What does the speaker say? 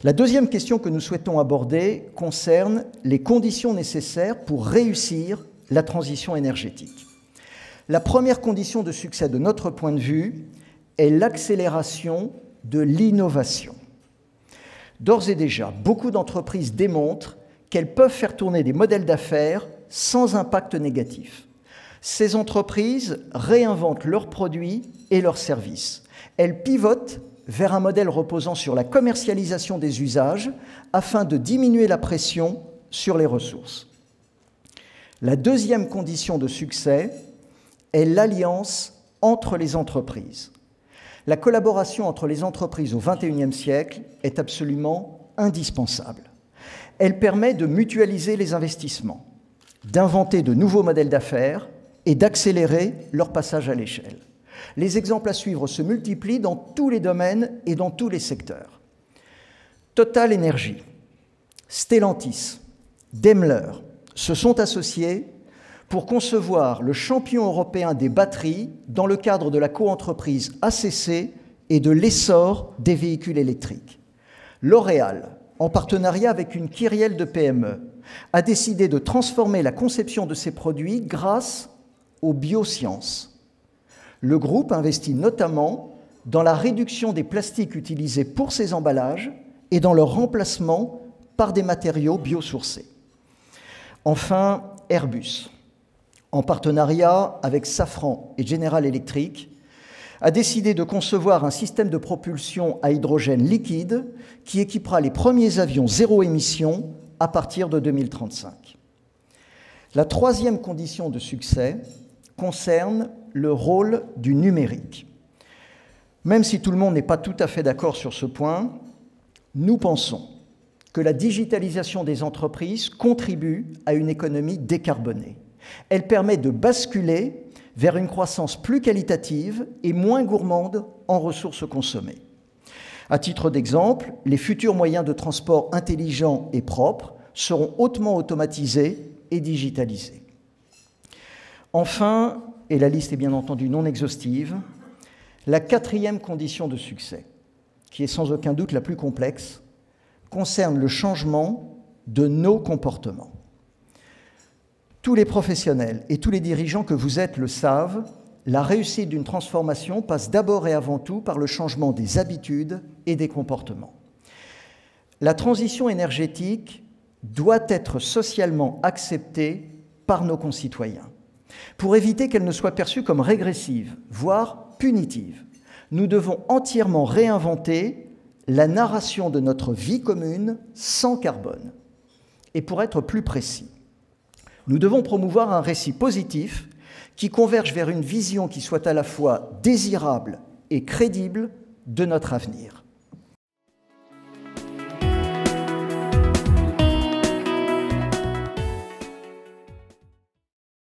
La deuxième question que nous souhaitons aborder concerne les conditions nécessaires pour réussir la transition énergétique. La première condition de succès de notre point de vue est l'accélération de l'innovation. D'ores et déjà, beaucoup d'entreprises démontrent qu'elles peuvent faire tourner des modèles d'affaires sans impact négatif. Ces entreprises réinventent leurs produits et leurs services. Elles pivotent vers un modèle reposant sur la commercialisation des usages afin de diminuer la pression sur les ressources. La deuxième condition de succès est l'alliance entre les entreprises. La collaboration entre les entreprises au XXIe siècle est absolument indispensable. Elle permet de mutualiser les investissements, d'inventer de nouveaux modèles d'affaires et d'accélérer leur passage à l'échelle. Les exemples à suivre se multiplient dans tous les domaines et dans tous les secteurs. Total Energy, Stellantis, Daimler se sont associés pour concevoir le champion européen des batteries dans le cadre de la coentreprise ACC et de l'essor des véhicules électriques. L'Oréal, en partenariat avec une kyrielle de PME, a décidé de transformer la conception de ses produits grâce aux biosciences. Le groupe investit notamment dans la réduction des plastiques utilisés pour ces emballages et dans leur remplacement par des matériaux biosourcés. Enfin, Airbus, en partenariat avec Safran et General Electric, a décidé de concevoir un système de propulsion à hydrogène liquide qui équipera les premiers avions zéro émission à partir de 2035. La troisième condition de succès concerne le rôle du numérique. Même si tout le monde n'est pas tout à fait d'accord sur ce point, nous pensons que la digitalisation des entreprises contribue à une économie décarbonée. Elle permet de basculer vers une croissance plus qualitative et moins gourmande en ressources consommées. À titre d'exemple, les futurs moyens de transport intelligents et propres seront hautement automatisés et digitalisés. Enfin, et la liste est bien entendu non exhaustive, la quatrième condition de succès, qui est sans aucun doute la plus complexe, concerne le changement de nos comportements. Tous les professionnels et tous les dirigeants que vous êtes le savent, la réussite d'une transformation passe d'abord et avant tout par le changement des habitudes et des comportements. La transition énergétique doit être socialement acceptée par nos concitoyens. Pour éviter qu'elle ne soit perçue comme régressive, voire punitive, nous devons entièrement réinventer la narration de notre vie commune sans carbone. Et pour être plus précis, nous devons promouvoir un récit positif qui converge vers une vision qui soit à la fois désirable et crédible de notre avenir.